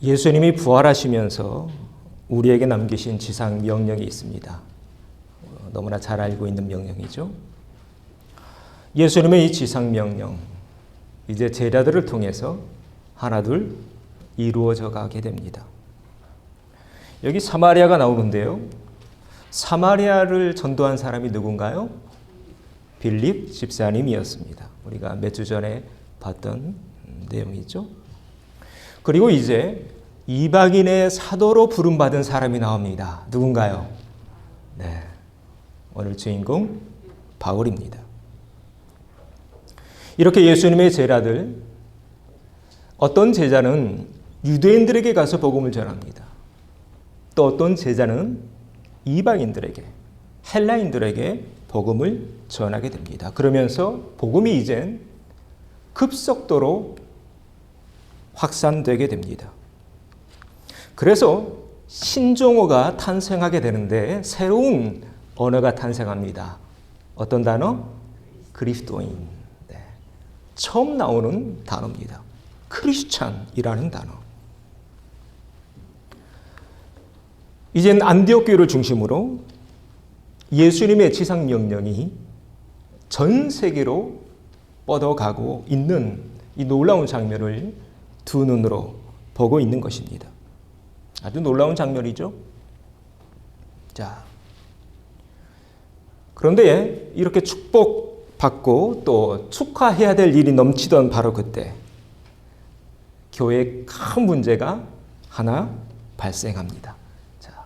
예수님이 부활하시면서 우리에게 남기신 지상 명령이 있습니다. 너무나 잘 알고 있는 명령이죠. 예수님의 이 지상 명령, 이제 제자들을 통해서 하나둘 이루어져 가게 됩니다. 여기 사마리아가 나오는데요. 사마리아를 전도한 사람이 누군가요? 빌립 집사님이었습니다. 우리가 몇 주 전에 봤던 내용이죠. 그리고 이제 이방인의 사도로 부름받은 사람이 나옵니다. 누군가요? 네, 오늘 주인공 바울입니다. 이렇게 예수님의 제자들, 어떤 제자는 유대인들에게 가서 복음을 전합니다. 또 어떤 제자는 이방인들에게, 헬라인들에게 복음을 전하게 됩니다. 그러면서 복음이 이젠 급속도로 확산되게 됩니다. 그래서 신종어가 탄생하게 되는데 새로운 언어가 탄생합니다. 어떤 단어? 그리스도인. 네. 처음 나오는 단어입니다. 크리스찬이라는 단어. 이젠 안디옥 교회를 중심으로 예수님의 지상 명령이 전 세계로 뻗어가고 있는 이 놀라운 장면을 두 눈으로 보고 있는 것입니다. 아주 놀라운 장면이죠. 자, 그런데 이렇게 축복받고 또 축하해야 될 일이 넘치던 바로 그때 교회에 큰 문제가 하나 발생합니다. 자,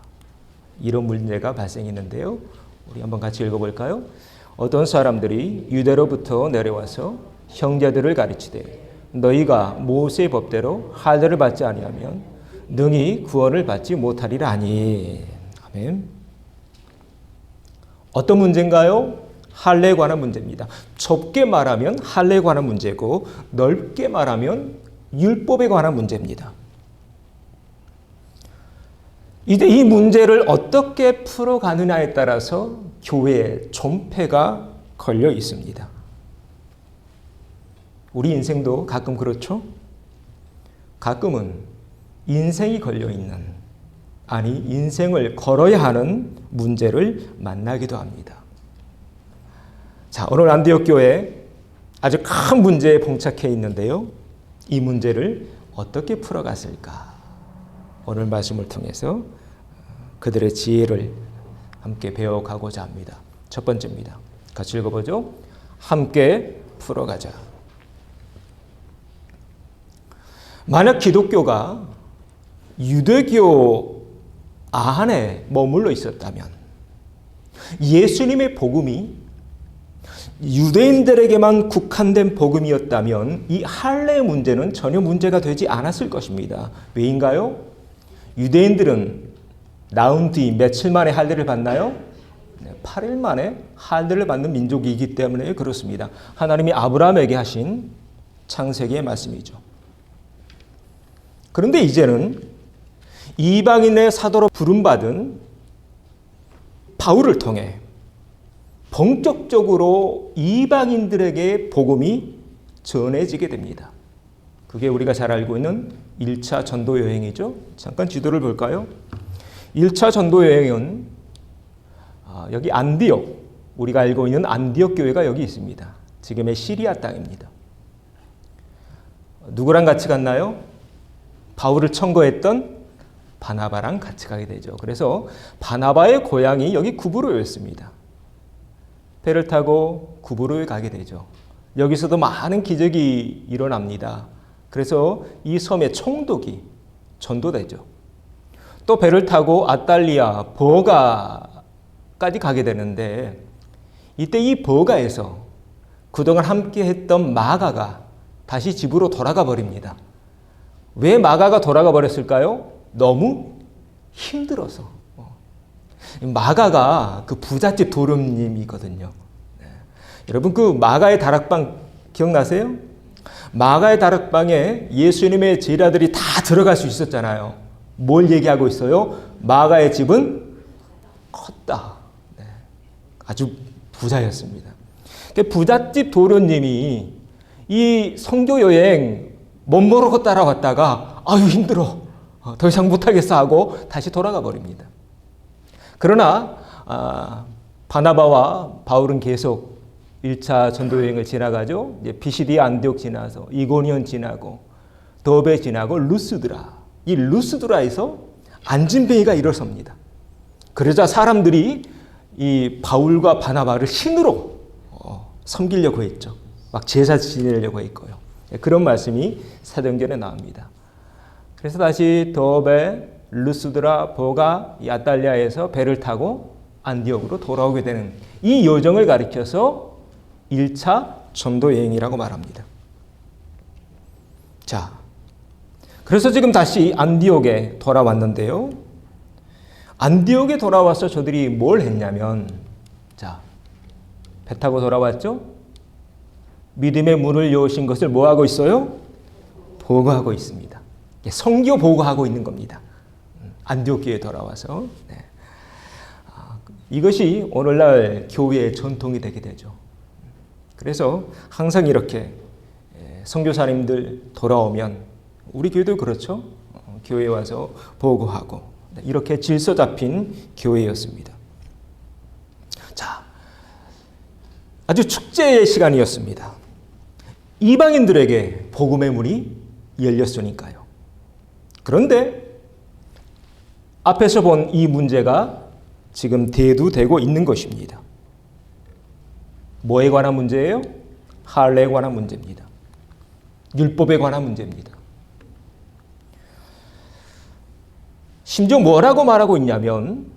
이런 문제가 발생했는데요. 우리 한번 같이 읽어볼까요? 어떤 사람들이 유대로부터 내려와서 형제들을 가르치되 너희가 모세의 법대로 할례를 받지 아니하면 능히 구원을 받지 못하리라 하니. 아멘. 어떤 문제인가요? 할례에 관한 문제입니다. 좁게 말하면 할례에 관한 문제고 넓게 말하면 율법에 관한 문제입니다. 이제 이 문제를 어떻게 풀어가느냐에 따라서 교회에 존폐가 걸려 있습니다. 우리 인생도 가끔 그렇죠? 가끔은 인생이 걸려있는, 아니 인생을 걸어야 하는 문제를 만나기도 합니다. 자, 오늘 안디옥 교회 아주 큰 문제에 봉착해 있는데요. 이 문제를 어떻게 풀어갔을까? 오늘 말씀을 통해서 그들의 지혜를 함께 배워가고자 합니다. 첫 번째입니다. 같이 읽어보죠. 함께 풀어가자. 만약 기독교가 유대교 안에 머물러 있었다면, 예수님의 복음이 유대인들에게만 국한된 복음이었다면 이 할례 문제는 전혀 문제가 되지 않았을 것입니다. 왜인가요? 유대인들은 나온 뒤 며칠 만에 할례를 받나요? 8일 만에 할례를 받는 민족이기 때문에 그렇습니다. 하나님이 아브라함에게 하신 창세기의 말씀이죠. 그런데 이제는 이방인의 사도로 부름받은 바울을 통해 본격적으로 이방인들에게 복음이 전해지게 됩니다. 그게 우리가 잘 알고 있는 1차 전도 여행이죠. 잠깐 지도를 볼까요? 1차 전도 여행은 여기 안디옥, 우리가 알고 있는 안디옥 교회가 여기 있습니다. 지금의 시리아 땅입니다. 누구랑 같이 갔나요? 바울을 청거했던 바나바랑 같이 가게 되죠. 그래서 바나바의 고향이 여기 구브로였습니다. 배를 타고 구브로에 가게 되죠. 여기서도 많은 기적이 일어납니다. 그래서 이 섬의 총독이 전도되죠. 또 배를 타고 아탈리아, 버가까지 가게 되는데 이때 이 버가에서 그동안 함께 했던 마가가 다시 집으로 돌아가 버립니다. 왜 마가가 돌아가 버렸을까요? 너무 힘들어서. 마가가 그 부잣집 도련님이거든요. 네. 여러분 그 마가의 다락방 기억나세요? 마가의 다락방에 예수님의 제자들이 다 들어갈 수 있었잖아요. 뭘 얘기하고 있어요? 마가의 집은 컸다. 네. 아주 부자였습니다. 부잣집 도련님이 이 선교 여행 멋모르고 따라왔다가 아유 힘들어. 더 이상 못하겠어 하고 다시 돌아가 버립니다. 그러나 바나바와 바울은 계속 1차 전도 여행을 지나가죠. 이제 피시디 안디옥 지나서 이고니온 지나고 더베 지나고 루스드라. 이 루스드라에서 안진뱅이가 일어섭니다. 그러자 사람들이 이 바울과 바나바를 신으로 섬기려고 했죠. 막 제사 지내려고 했고요. 그런 말씀이 사도행전에 나옵니다. 그래서 다시 더베, 루스드라, 보가, 이 아탈리아에서 배를 타고 안디옥으로 돌아오게 되는 이 여정을 가리켜서 1차 전도 여행이라고 말합니다. 자, 그래서 지금 다시 안디옥에 돌아왔는데요. 안디옥에 돌아와서 저들이 뭘 했냐면, 자, 배 타고 돌아왔죠? 믿음의 문을 여신 것을 뭐 하고 있어요? 보고하고 있습니다. 선교 보고하고 있는 겁니다. 안디옥 교회에 돌아와서. 네. 이것이 오늘날 교회의 전통이 되게 되죠. 그래서 항상 이렇게 선교사님들 돌아오면 우리 교회도 그렇죠. 교회에 와서 보고하고 이렇게 질서 잡힌 교회였습니다. 자, 아주 축제의 시간이었습니다. 이방인들에게 복음의 문이 열렸으니까요. 그런데 앞에서 본 이 문제가 지금 대두되고 있는 것입니다. 뭐에 관한 문제예요? 할례에 관한 문제입니다. 율법에 관한 문제입니다. 심지어 뭐라고 말하고 있냐면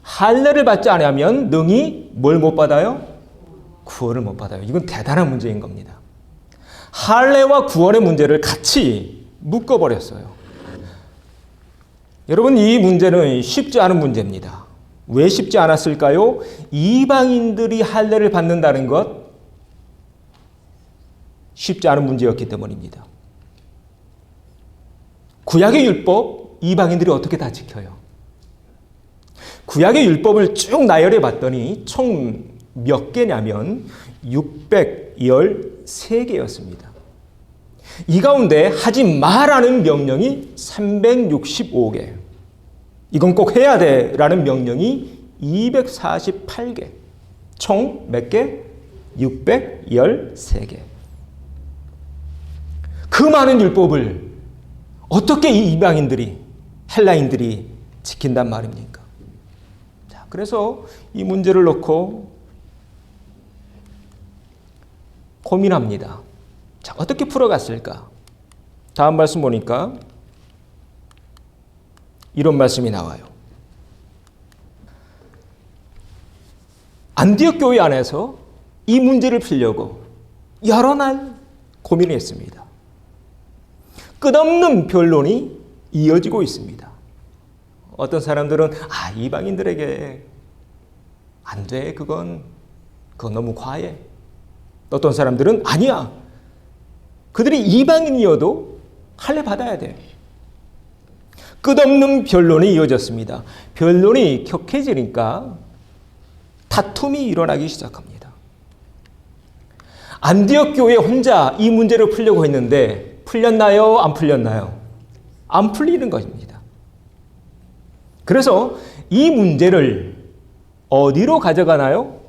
할례를 받지 않으면 능히 뭘 못 받아요? 구원을 못 받아요. 이건 대단한 문제인 겁니다. 할례와 구원의 문제를 같이 묶어버렸어요. 여러분, 이 문제는 쉽지 않은 문제입니다. 왜 쉽지 않았을까요? 이방인들이 할례를 받는다는 것 쉽지 않은 문제였기 때문입니다. 구약의 율법 이방인들이 어떻게 다 지켜요? 구약의 율법을 쭉 나열해 봤더니 총 몇 개냐면 613개였습니다. 이 가운데 하지 마라는 명령이 365개, 이건 꼭 해야 돼 라는 명령이 248개, 총 몇 개? 613개. 그 많은 율법을 어떻게 이 이방인들이, 헬라인들이 지킨단 말입니까? 자, 그래서 이 문제를 놓고 고민합니다. 자, 어떻게 풀어갔을까? 다음 말씀 보니까 이런 말씀이 나와요. 안디옥 교회 안에서 이 문제를 풀려고 여러 날 고민을 했습니다. 끝없는 변론이 이어지고 있습니다. 어떤 사람들은 이방인들에게 안 돼, 그건 너무 과해. 어떤 사람들은 아니야, 그들이 이방인이어도 할례 받아야 돼. 끝없는 변론이 이어졌습니다. 변론이 격해지니까 다툼이 일어나기 시작합니다. 안디옥 교회 혼자 이 문제를 풀려고 했는데 풀렸나요? 안 풀렸나요? 안 풀리는 것입니다. 그래서 이 문제를 어디로 가져가나요?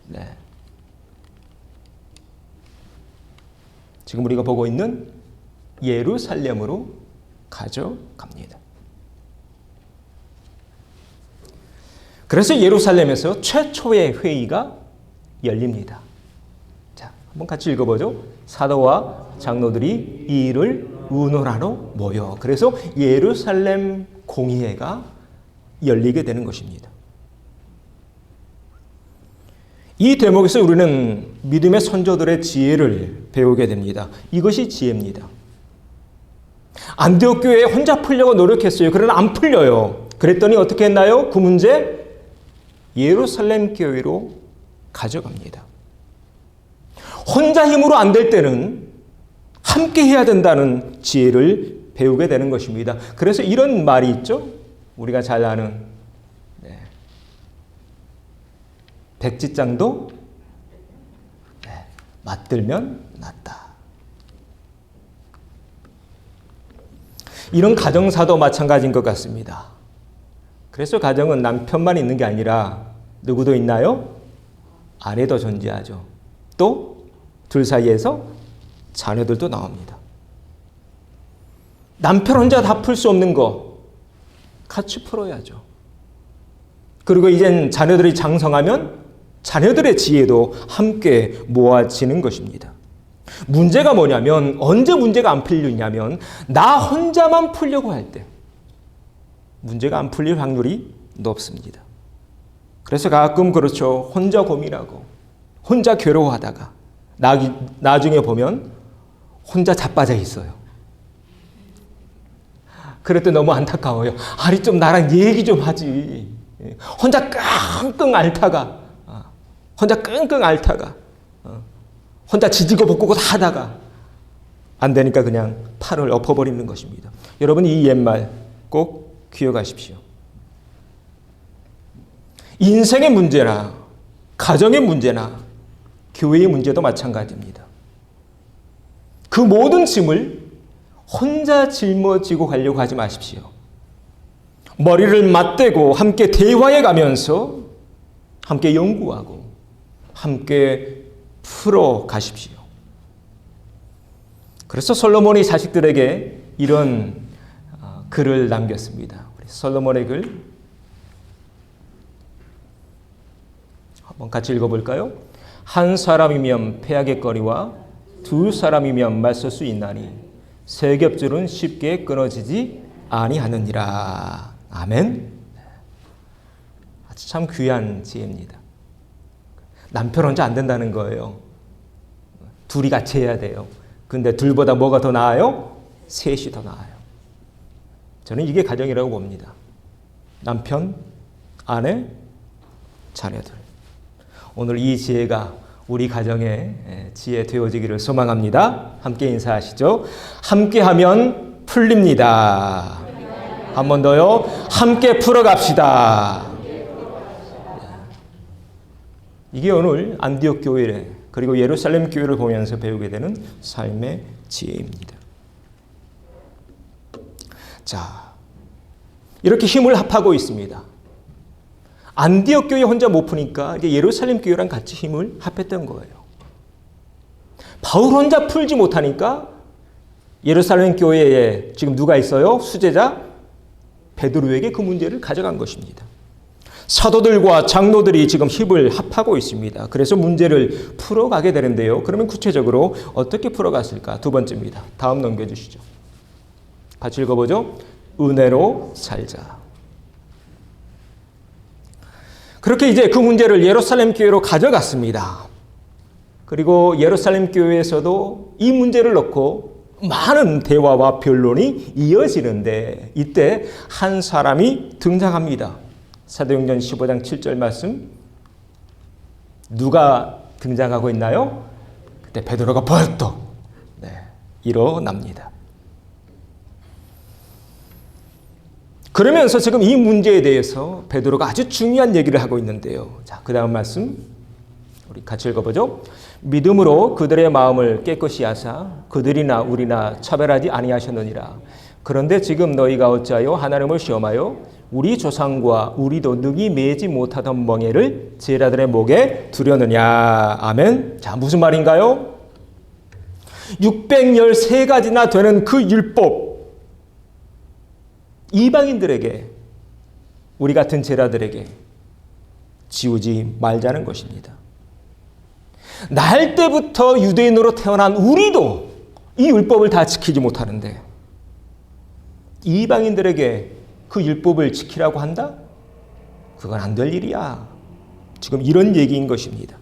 네. 지금 우리가 보고 있는 예루살렘으로 가져갑니다. 그래서 예루살렘에서 최초의 회의가 열립니다. 자, 한번 같이 읽어보죠. 사도와 장로들이 이 일을 의논하러 모여. 그래서 예루살렘 공의회가 열리게 되는 것입니다. 이 대목에서 우리는 믿음의 선조들의 지혜를 배우게 됩니다. 이것이 지혜입니다. 안디옥 교회에 혼자 풀려고 노력했어요. 그러나 안 풀려요. 그랬더니 어떻게 했나요? 그 문제 예루살렘 교회로 가져갑니다. 혼자 힘으로 안 될 때는 함께 해야 된다는 지혜를 배우게 되는 것입니다. 그래서 이런 말이 있죠. 우리가 잘 아는 백지장도 맞들면 낫다. 이런 가정사도 마찬가지인 것 같습니다. 그래서 가정은 남편만 있는 게 아니라 누구도 있나요? 아내도 존재하죠. 또 둘 사이에서 자녀들도 나옵니다. 남편 혼자 다 풀 수 없는 거 같이 풀어야죠. 그리고 이젠 자녀들이 장성하면 자녀들의 지혜도 함께 모아지는 것입니다. 문제가 뭐냐면 언제 문제가 안 풀리냐면 나 혼자만 풀려고 할 때 문제가 안 풀릴 확률이 높습니다. 그래서 가끔 그렇죠. 혼자 고민하고 혼자 괴로워하다가 나중에 보면 혼자 자빠져 있어요. 그럴 때 너무 안타까워요. 아니 좀 나랑 얘기 좀 하지. 혼자 끙끙 앓다가 혼자 지지고 볶고 하다가 안 되니까 그냥 팔을 엎어버리는 것입니다. 여러분 이 옛말 꼭 기억하십시오. 인생의 문제나 가정의 문제나 교회의 문제도 마찬가지입니다. 그 모든 짐을 혼자 짊어지고 가려고 하지 마십시오. 머리를 맞대고 함께 대화해 가면서 함께 연구하고 함께 풀어 가십시오. 그래서 솔로몬이 자식들에게 이런 글을 남겼습니다. 솔로몬의 글 한번 같이 읽어볼까요? 한 사람이면 패하게 거리와 두 사람이면 맞설 수 있나니 세 겹줄은 쉽게 끊어지지 아니하느니라. 아멘. 아주 참 귀한 지혜입니다. 남편 혼자 안 된다는 거예요. 둘이 같이 해야 돼요. 근데 둘보다 뭐가 더 나아요? 셋이 더 나아요. 저는 이게 가정이라고 봅니다. 남편, 아내, 자녀들. 오늘 이 지혜가 우리 가정의 지혜 되어지기를 소망합니다. 함께 인사하시죠. 함께하면 풀립니다. 한 번 더요. 함께 풀어갑시다. 이게 오늘 안디옥 교회 그리고 예루살렘 교회를 보면서 배우게 되는 삶의 지혜입니다. 자, 이렇게 힘을 합하고 있습니다. 안디옥 교회 혼자 못 푸니까 이제 예루살렘 교회랑 같이 힘을 합했던 거예요. 바울 혼자 풀지 못하니까 예루살렘 교회에 지금 누가 있어요? 수제자 베드로에게 그 문제를 가져간 것입니다. 사도들과 장로들이 지금 힘을 합하고 있습니다. 그래서 문제를 풀어가게 되는데요. 그러면 구체적으로 어떻게 풀어갔을까? 두 번째입니다. 다음 넘겨주시죠. 같이 읽어보죠. 은혜로 살자. 그렇게 이제 그 문제를 예루살렘 교회로 가져갔습니다. 그리고 예루살렘 교회에서도 이 문제를 놓고 많은 대화와 변론이 이어지는데 이때 한 사람이 등장합니다. 사도행전 15장 7절 말씀 누가 등장하고 있나요? 그때 베드로가 벌떡 일어납니다. 그러면서 지금 이 문제에 대해서 베드로가 아주 중요한 얘기를 하고 있는데요. 자, 그 다음 말씀 우리 같이 읽어보죠. 믿음으로 그들의 마음을 깨끗이 하사 그들이나 우리나 차별하지 아니하셨느니라. 그런데 지금 너희가 어찌하여 하나님을 시험하여 우리 조상과 우리도 능히 매지 못하던 멍에를 제자들의 목에 두려느냐. 아멘. 자, 무슨 말인가요? 613가지나 되는 그 율법 이방인들에게 우리 같은 제자들에게 지우지 말자는 것입니다. 날 때부터 유대인으로 태어난 우리도 이 율법을 다 지키지 못하는데 이방인들에게 그 율법을 지키라고 한다? 그건 안 될 일이야. 지금 이런 얘기인 것입니다.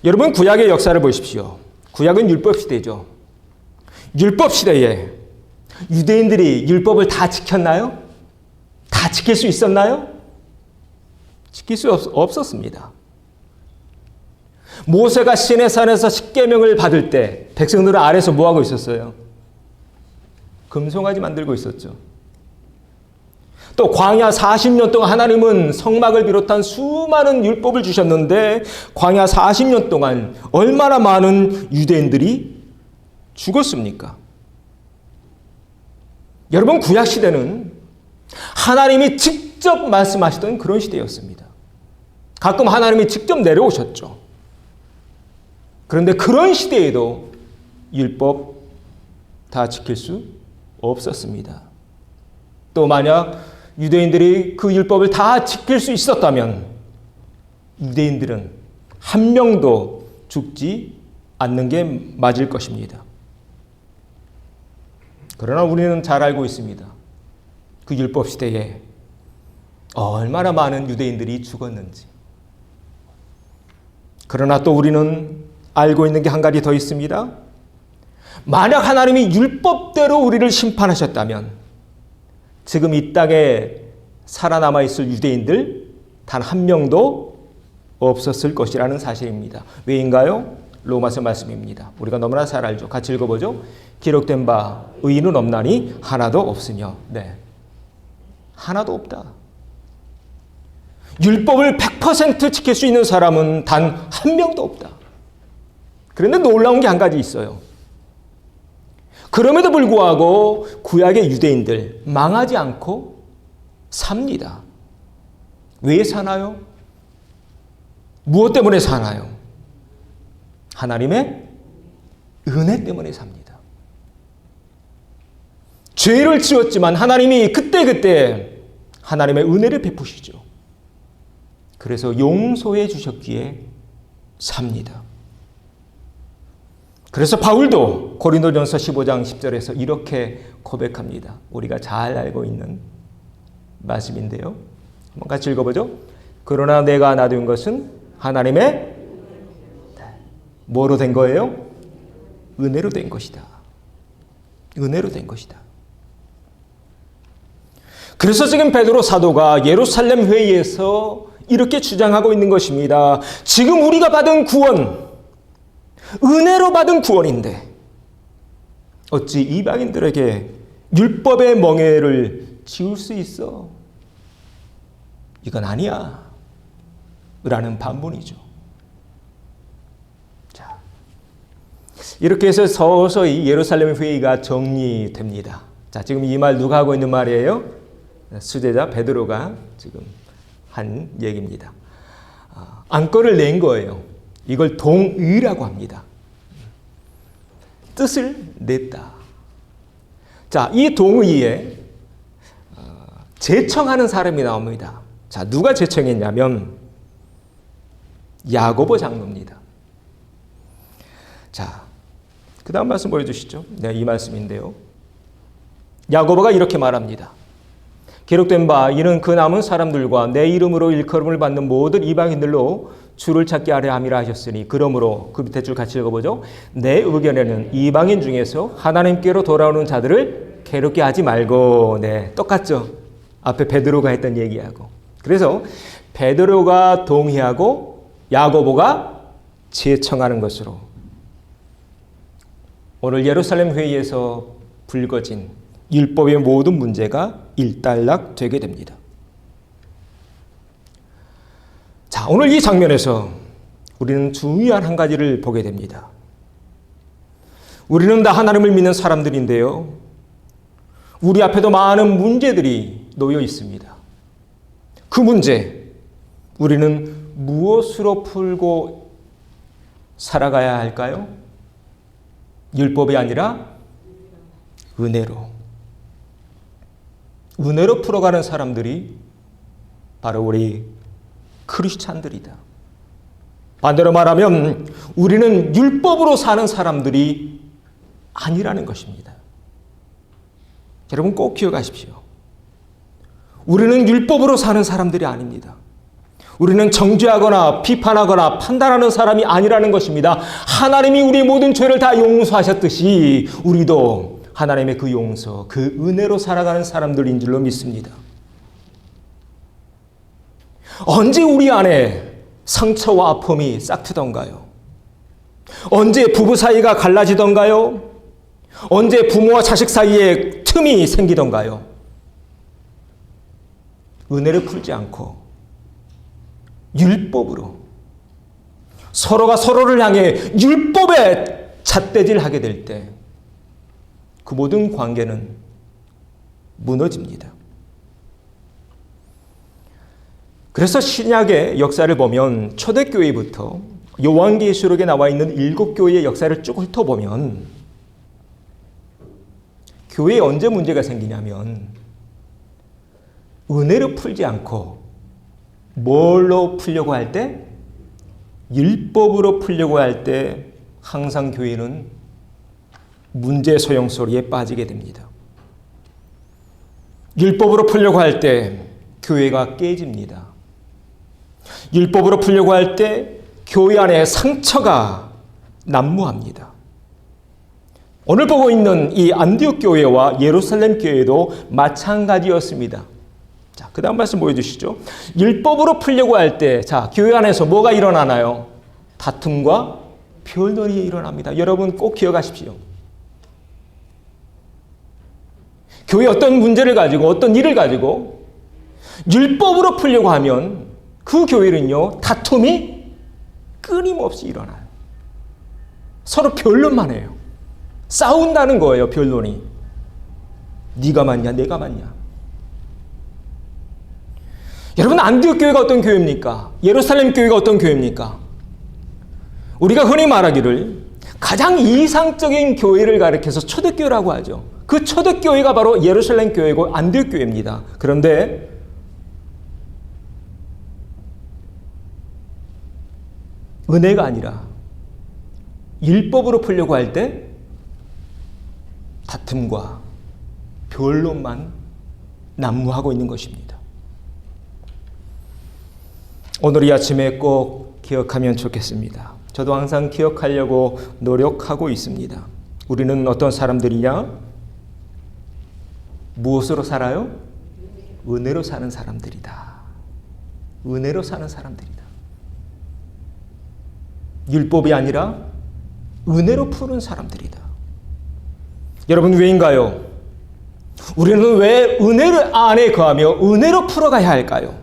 여러분 구약의 역사를 보십시오. 구약은 율법 시대죠. 율법 시대에 유대인들이 율법을 다 지켰나요? 다 지킬 수 있었나요? 지킬 수 없었습니다. 모세가 시내산에서 십계명을 받을 때 백성들은 아래에서 뭐하고 있었어요? 금송아지 만들고 있었죠. 또 광야 40년 동안 하나님은 성막을 비롯한 수많은 율법을 주셨는데 광야 40년 동안 얼마나 많은 유대인들이 죽었습니까? 여러분, 구약 시대는 하나님이 직접 말씀하시던 그런 시대였습니다. 가끔 하나님이 직접 내려오셨죠. 그런데 그런 시대에도 율법 다 지킬 수 없었습니다. 또 만약 유대인들이 그 율법을 다 지킬 수 있었다면 유대인들은 한 명도 죽지 않는 게 맞을 것입니다. 그러나 우리는 잘 알고 있습니다. 그 율법 시대에 얼마나 많은 유대인들이 죽었는지. 그러나 또 우리는 알고 있는 게 한 가지 더 있습니다. 만약 하나님이 율법대로 우리를 심판하셨다면 지금 이 땅에 살아남아 있을 유대인들 단 한 명도 없었을 것이라는 사실입니다. 왜인가요? 로마서 말씀입니다. 우리가 너무나 잘 알죠. 같이 읽어보죠. 기록된 바 의인은 없나니 하나도 없으며. 네, 하나도 없다. 율법을 100% 지킬 수 있는 사람은 단 한 명도 없다. 그런데 놀라운 게 한 가지 있어요. 그럼에도 불구하고 구약의 유대인들 망하지 않고 삽니다. 왜 사나요? 무엇 때문에 사나요? 하나님의 은혜 때문에 삽니다. 죄를 지었지만 하나님이 그때그때 하나님의 은혜를 베푸시죠. 그래서 용서해 주셨기에 삽니다. 그래서 바울도 고린도전서 15장 10절에서 이렇게 고백합니다. 우리가 잘 알고 있는 말씀인데요. 한번 같이 읽어보죠. 그러나 내가 놔둔 것은 하나님의 뭐로 된 거예요? 은혜로 된 것이다. 은혜로 된 것이다. 그래서 지금 베드로 사도가 예루살렘 회의에서 이렇게 주장하고 있는 것입니다. 지금 우리가 받은 구원, 은혜로 받은 구원인데 어찌 이방인들에게 율법의 멍에를 지울 수 있어? 이건 아니야. 라는 반문이죠. 자, 이렇게 해서 서서히 예루살렘 회의가 정리됩니다. 자, 지금 이 말 누가 하고 있는 말이에요? 수제자 베드로가 지금 한 얘기입니다. 안건을 낸 거예요. 이걸 동의라고 합니다. 뜻을 냈다. 자, 이 동의에 제청하는 사람이 나옵니다. 자, 누가 제청했냐면 야고보 장로입니다. 자, 그 다음 말씀 보여주시죠. 네, 이 말씀인데요. 야고보가 이렇게 말합니다. 기록된 바 이는 그 남은 사람들과 내 이름으로 일컬음을 받는 모든 이방인들로 주를 찾게 하려 함이라 하셨으니 그러므로 그 밑에 줄 같이 읽어보죠. 내 의견에는 이방인 중에서 하나님께로 돌아오는 자들을 괴롭게 하지 말고. 네, 똑같죠. 앞에 베드로가 했던 얘기하고. 그래서 베드로가 동의하고 야고보가 제청하는 것으로 오늘 예루살렘 회의에서 불거진 율법의 모든 문제가 일단락되게 됩니다. 자, 오늘 이 장면에서 우리는 중요한 한 가지를 보게 됩니다. 우리는 다 하나님을 믿는 사람들인데요. 우리 앞에도 많은 문제들이 놓여 있습니다. 그 문제, 우리는 무엇으로 풀고 살아가야 할까요? 율법이 아니라 은혜로. 은혜로 풀어가는 사람들이 바로 우리 크리스찬들이다. 반대로 말하면 우리는 율법으로 사는 사람들이 아니라는 것입니다. 여러분 꼭 기억하십시오. 우리는 율법으로 사는 사람들이 아닙니다. 우리는 정죄하거나 비판하거나 판단하는 사람이 아니라는 것입니다. 하나님이 우리의 모든 죄를 다 용서하셨듯이 우리도 하나님의 그 용서, 그 은혜로 살아가는 사람들인 줄로 믿습니다. 언제 우리 안에 상처와 아픔이 싹트던가요? 언제 부부 사이가 갈라지던가요? 언제 부모와 자식 사이에 틈이 생기던가요? 은혜를 풀지 않고 율법으로 서로가 서로를 향해 율법에 잣대질하게 될 때 그 모든 관계는 무너집니다. 그래서 신약의 역사를 보면 초대교회부터 요한계시록에 나와 있는 7교회의 역사를 쭉 훑어보면 교회에 언제 문제가 생기냐면 은혜로 풀지 않고 뭘로 풀려고 할 때? 율법으로 풀려고 할 때 항상 교회는 문제 소용소리에 빠지게 됩니다. 율법으로 풀려고 할 때 교회가 깨집니다. 율법으로 풀려고 할 때 교회 안에 상처가 난무합니다. 오늘 보고 있는 이 안디옥 교회와 예루살렘 교회도 마찬가지였습니다. 자, 그 다음 말씀 보여주시죠. 율법으로 풀려고 할 때, 자, 교회 안에서 뭐가 일어나나요? 다툼과 별놀이 일어납니다. 여러분 꼭 기억하십시오. 교회 어떤 문제를 가지고 어떤 일을 가지고 율법으로 풀려고 하면 그 교회는요, 다툼이 끊임없이 일어나요. 서로 변론만 해요. 싸운다는 거예요, 변론이. 네가 맞냐, 내가 맞냐. 여러분, 안디옥 교회가 어떤 교회입니까? 예루살렘 교회가 어떤 교회입니까? 우리가 흔히 말하기를 가장 이상적인 교회를 가리켜서 초대교회라고 하죠. 그 초대교회가 바로 예루살렘 교회고 안디옥 교회입니다. 그런데 은혜가 아니라 율법으로 풀려고 할 때 다툼과 변론만 난무하고 있는 것입니다. 오늘 이 아침에 꼭 기억하면 좋겠습니다. 저도 항상 기억하려고 노력하고 있습니다. 우리는 어떤 사람들이냐? 무엇으로 살아요? 은혜로 사는 사람들이다. 은혜로 사는 사람들이다. 율법이 아니라 은혜로 푸는 사람들이다. 여러분, 왜인가요? 우리는 왜 은혜를 안에 거하며 은혜로 풀어가야 할까요?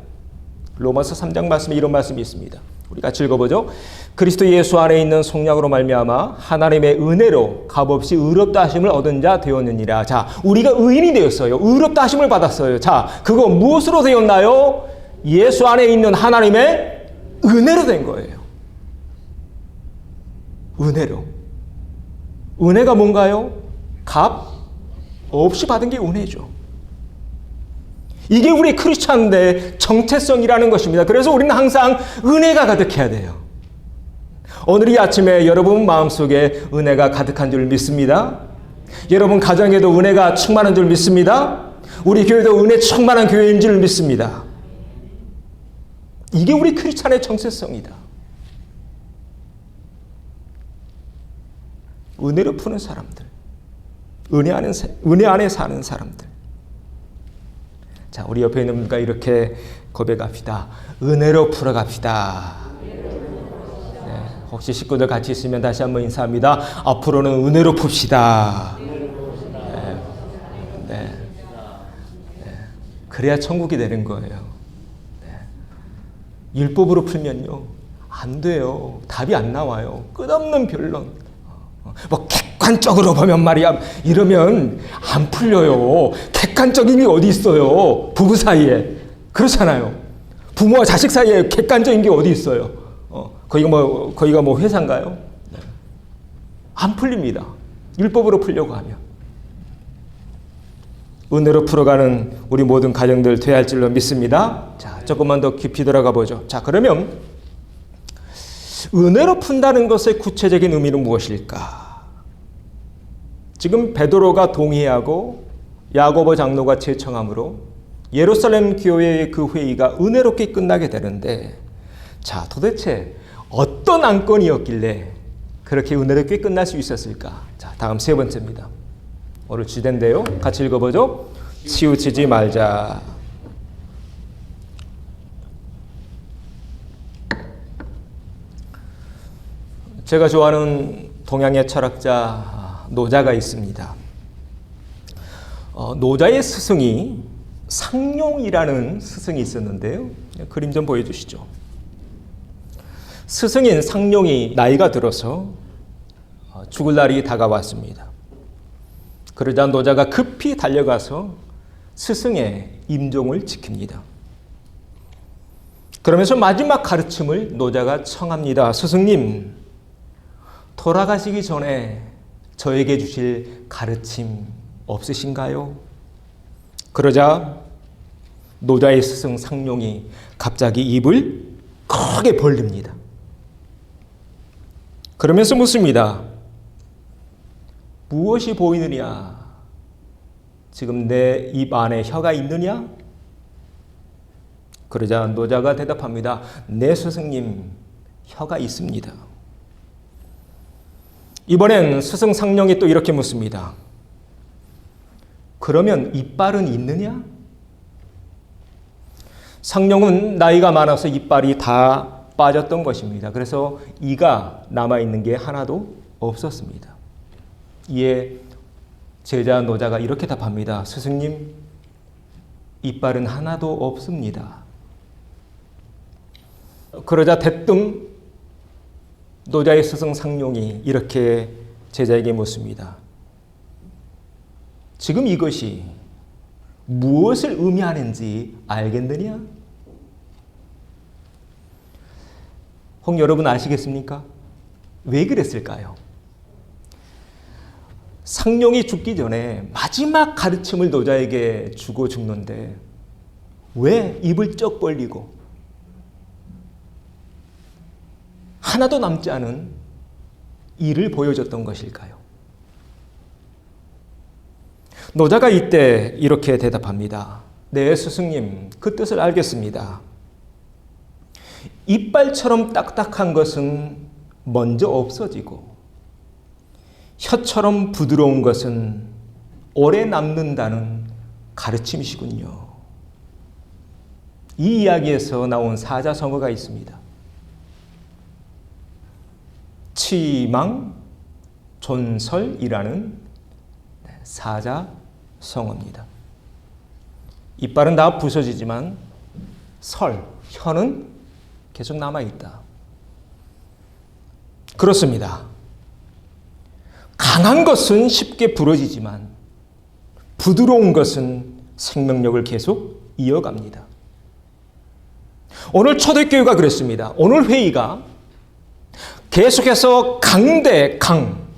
로마서 3장 말씀에 이런 말씀이 있습니다. 우리 같이 읽어보죠. 그리스도 예수 안에 있는 속량으로 말미암아 하나님의 은혜로 값없이 의롭다 하심을 얻은 자 되었느니라. 자, 우리가 의인이 되었어요. 의롭다 하심을 받았어요. 자, 그거 무엇으로 되었나요? 예수 안에 있는 하나님의 은혜로 된 거예요. 은혜로. 은혜가 뭔가요? 값 없이 받은 게 은혜죠. 이게 우리 크리스찬의 정체성이라는 것입니다. 그래서 우리는 항상 은혜가 가득해야 돼요. 오늘 이 아침에 여러분 마음속에 은혜가 가득한 줄 믿습니다. 여러분 가정에도 은혜가 충만한 줄 믿습니다. 우리 교회도 은혜 충만한 교회인 줄 믿습니다. 이게 우리 크리스찬의 정체성이다. 은혜로 푸는 사람들, 은혜 안에 사는 사람들. 자, 우리 옆에 있는 분과 이렇게 고백합시다. 은혜로 풀어갑시다. 네, 혹시 식구들 같이 있으면 다시 한번 인사합니다. 앞으로는 은혜로 풉시다. 네, 네, 네. 그래야 천국이 되는 거예요. 네. 율법으로 풀면요, 안 돼요. 답이 안 나와요. 끝없는 변론. 뭐 객관적으로 보면 말이야, 이러면 안 풀려요. 객관적인 게 어디 있어요? 부부 사이에. 그렇잖아요. 부모와 자식 사이에 객관적인 게 어디 있어요? 거기가 뭐 회사인가요? 네. 안 풀립니다. 율법으로 풀려고 하면. 은혜로 풀어가는 우리 모든 가정들 돼야 할 줄로 믿습니다. 자, 조금만 더 깊이 들어가 보죠. 자, 그러면 은혜로 푼다는 것의 구체적인 의미는 무엇일까? 지금 베드로가 동의하고 야고보 장로가 제청함으로 예루살렘 교회의 그 회의가 은혜롭게 끝나게 되는데, 자, 도대체 어떤 안건이었길래 그렇게 은혜롭게 끝날 수 있었을까? 자, 다음 세 번째입니다. 오늘 주제인데요. 같이 읽어보죠. 치우치지 말자. 제가 좋아하는 동양의 철학자 노자가 있습니다. 노자의 스승이 상룡이라는 스승이 있었는데요. 그림 좀 보여주시죠. 스승인 상룡이 나이가 들어서 죽을 날이 다가왔습니다. 그러자 노자가 급히 달려가서 스승의 임종을 지킵니다. 그러면서 마지막 가르침을 노자가 청합니다. 스승님, 돌아가시기 전에 저에게 주실 가르침 없으신가요? 그러자 노자의 스승 상룡이 갑자기 입을 크게 벌립니다. 그러면서 묻습니다. 무엇이 보이느냐? 지금 내 입 안에 혀가 있느냐? 그러자 노자가 대답합니다. 네, 스승님, 혀가 있습니다. 이번엔 스승 상룡이 또 이렇게 묻습니다. 그러면 이빨은 있느냐? 상룡은 나이가 많아서 이빨이 다 빠졌던 것입니다. 그래서 이가 남아있는 게 하나도 없었습니다. 이에 제자 노자가 이렇게 답합니다. 스승님, 이빨은 하나도 없습니다. 그러자 대뜸 노자의 스승 상룡이 이렇게 제자에게 묻습니다. 지금 이것이 무엇을 의미하는지 알겠느냐? 혹 여러분 아시겠습니까? 왜 그랬을까요? 상룡이 죽기 전에 마지막 가르침을 노자에게 주고 죽는데 왜 입을 쩍 벌리고 하나도 남지 않은 일을 보여줬던 것일까요? 노자가 이때 이렇게 대답합니다. 네, 스승님, 그 뜻을 알겠습니다. 이빨처럼 딱딱한 것은 먼저 없어지고 혀처럼 부드러운 것은 오래 남는다는 가르침이시군요. 이 이야기에서 나온 사자성어가 있습니다. 치망존설이라는 사자성어입니다. 이빨은 다 부서지지만 혀는 계속 남아있다. 그렇습니다. 강한 것은 쉽게 부러지지만 부드러운 것은 생명력을 계속 이어갑니다. 오늘 초대교회가 그랬습니다. 오늘 회의가 계속해서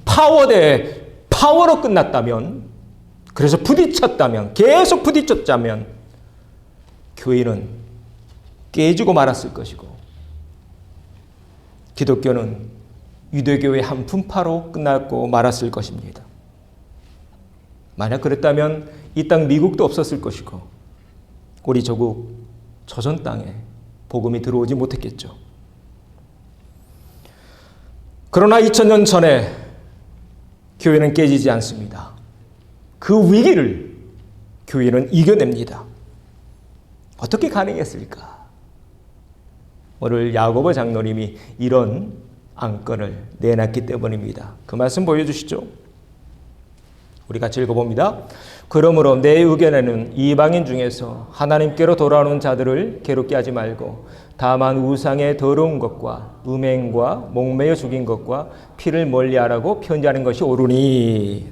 파워 대 파워로 끝났다면, 그래서 계속 부딪혔다면 교회는 깨지고 말았을 것이고 기독교는 유대교의 한 분파로 끝났고 말았을 것입니다. 만약 그랬다면 이 땅 미국도 없었을 것이고 우리 조국 조선 땅에 복음이 들어오지 못했겠죠. 그러나 2000년 전에 교회는 깨지지 않습니다. 그 위기를 교회는 이겨냅니다. 어떻게 가능했을까? 오늘 야고보 장로님이 이런 안건을 내놨기 때문입니다. 그 말씀 보여주시죠. 우리 같이 읽어봅니다. 그러므로 내 의견에는 이방인 중에서 하나님께로 돌아오는 자들을 괴롭게 하지 말고 다만 우상의 더러운 것과 음행과 목매어 죽인 것과 피를 멀리하라고 편지하는 것이 옳으니.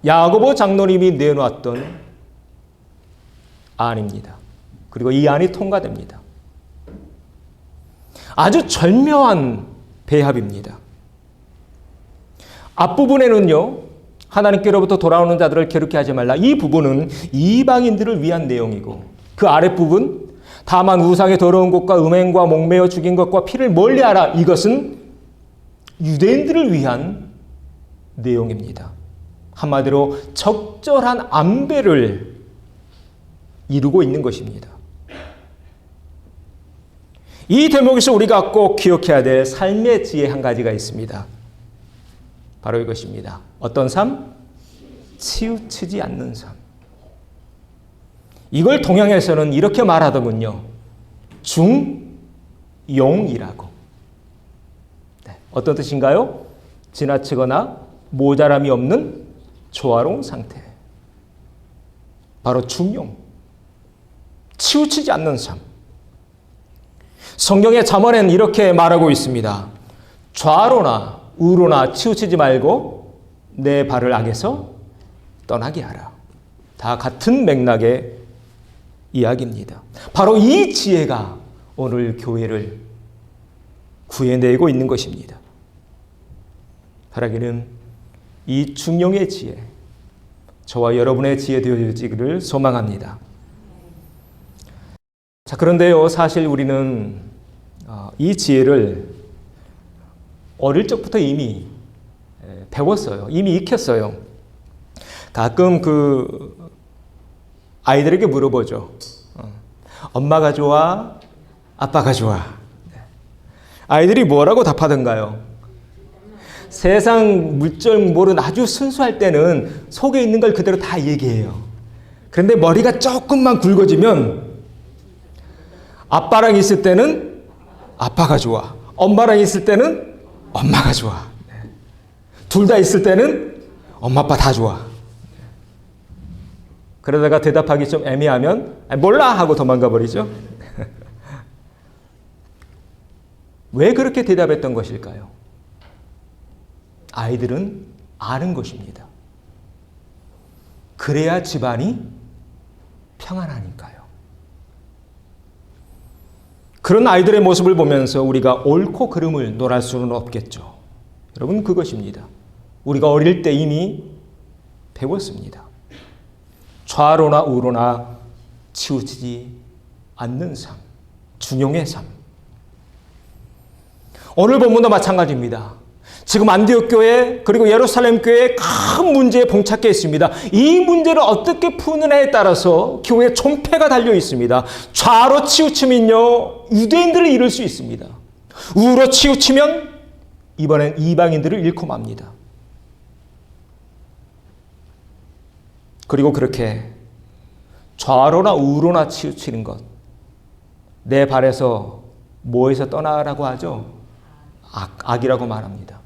야고보 장로님이 내놓았던 안입니다. 그리고 이 안이 통과됩니다. 아주 절묘한 배합입니다. 앞부분에는요, 하나님께로부터 돌아오는 자들을 괴롭게 하지 말라. 이 부분은 이방인들을 위한 내용이고, 그 아랫부분, 다만 우상의 더러운 것과 음행과 목매어 죽인 것과 피를 멀리하라. 이것은 유대인들을 위한 내용입니다. 한마디로 적절한 안배를 이루고 있는 것입니다. 이 대목에서 우리가 꼭 기억해야 될 삶의 지혜 한 가지가 있습니다. 바로 이것입니다. 어떤 삶? 치우치지 않는 삶. 이걸 동양에서는 이렇게 말하더군요. 중용이라고. 네. 어떤 뜻인가요? 지나치거나 모자람이 없는 조화로운 상태. 바로 중용. 치우치지 않는 삶. 성경의 잠언에는 이렇게 말하고 있습니다. 좌로나 우로나 치우치지 말고 내 발을 악에서 떠나게 하라. 다 같은 맥락의 이야기입니다. 바로 이 지혜가 오늘 교회를 구해내고 있는 것입니다. 바라기는 이 중용의 지혜, 저와 여러분의 지혜 되어지기를 소망합니다. 자, 그런데요, 사실 우리는 이 지혜를 어릴 적부터 이미 배웠어요. 이미 익혔어요. 가끔 아이들에게 물어보죠. 엄마가 좋아? 아빠가 좋아? 아이들이 뭐라고 답하던가요? 세상 물정 모르는 아주 순수할 때는 속에 있는 걸 그대로 다 얘기해요. 그런데 머리가 조금만 굵어지면 아빠랑 있을 때는 아빠가 좋아. 엄마랑 있을 때는 엄마가 좋아. 둘 다 있을 때는 엄마 아빠 다 좋아. 그러다가 대답하기 좀 애매하면 몰라 하고 도망가 버리죠. 왜 그렇게 대답했던 것일까요? 아이들은 아는 것입니다. 그래야 집안이 평안하니까요. 그런 아이들의 모습을 보면서 우리가 옳고 그름을 논할 수는 없겠죠. 여러분, 그것입니다. 우리가 어릴 때 이미 배웠습니다. 좌로나 우로나 치우치지 않는 삶, 중용의 삶. 오늘 본문도 마찬가지입니다. 지금 안디옥 교회 그리고 예루살렘 교회에 큰 문제에 봉착해 있습니다. 이 문제를 어떻게 푸느냐에 따라서 교회에 존폐가 달려 있습니다. 좌로 치우치면요, 유대인들을 잃을 수 있습니다. 우로 치우치면 이번엔 이방인들을 잃고 맙니다. 그리고 그렇게 좌로나 우로나 치우치는 것, 내 발에서 뭐에서 떠나라고 하죠? 악이라고 말합니다.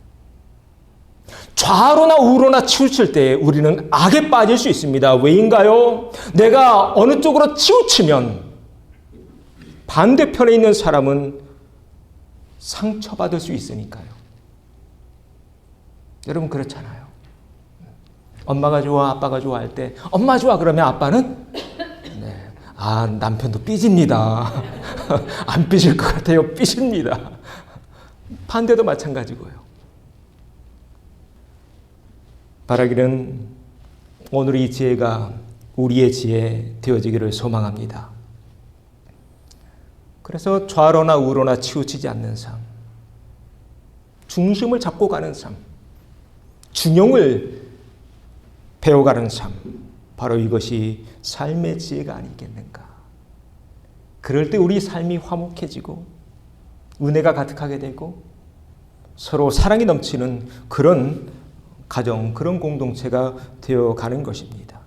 좌로나 우로나 치우칠 때 우리는 악에 빠질 수 있습니다. 왜인가요? 내가 어느 쪽으로 치우치면 반대편에 있는 사람은 상처받을 수 있으니까요. 여러분, 그렇잖아요. 엄마가 좋아, 아빠가 좋아할 때 엄마 좋아 그러면 아빠는 남편도 삐집니다. 안 삐질 것 같아요. 삐집니다. 반대도 마찬가지고요. 바라기는 오늘 이 지혜가 우리의 지혜 되어지기를 소망합니다. 그래서 좌로나 우로나 치우치지 않는 삶, 중심을 잡고 가는 삶, 중용을 배워가는 삶, 바로 이것이 삶의 지혜가 아니겠는가. 그럴 때 우리 삶이 화목해지고 은혜가 가득하게 되고 서로 사랑이 넘치는 그런 가정, 그런 공동체가 되어가는 것입니다.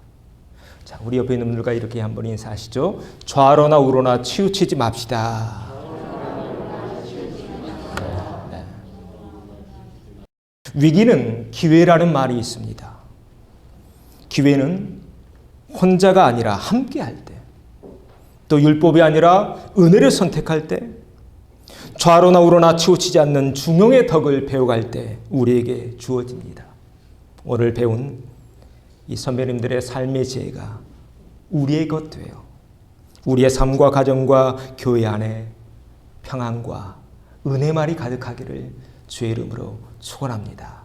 자, 우리 옆에 있는 분들과 이렇게 한번 인사하시죠. 좌로나 우로나 치우치지 맙시다. 네. 위기는 기회라는 말이 있습니다. 기회는 혼자가 아니라 함께 할 때, 또 율법이 아니라 은혜를 선택할 때, 좌로나 우로나 치우치지 않는 중용의 덕을 배워갈 때 우리에게 주어집니다. 오늘 배운 이 선배님들의 삶의 지혜가 우리의 것 되어 우리의 삶과 가정과 교회 안에 평안과 은혜만이 가득하기를 주의 이름으로 축원합니다.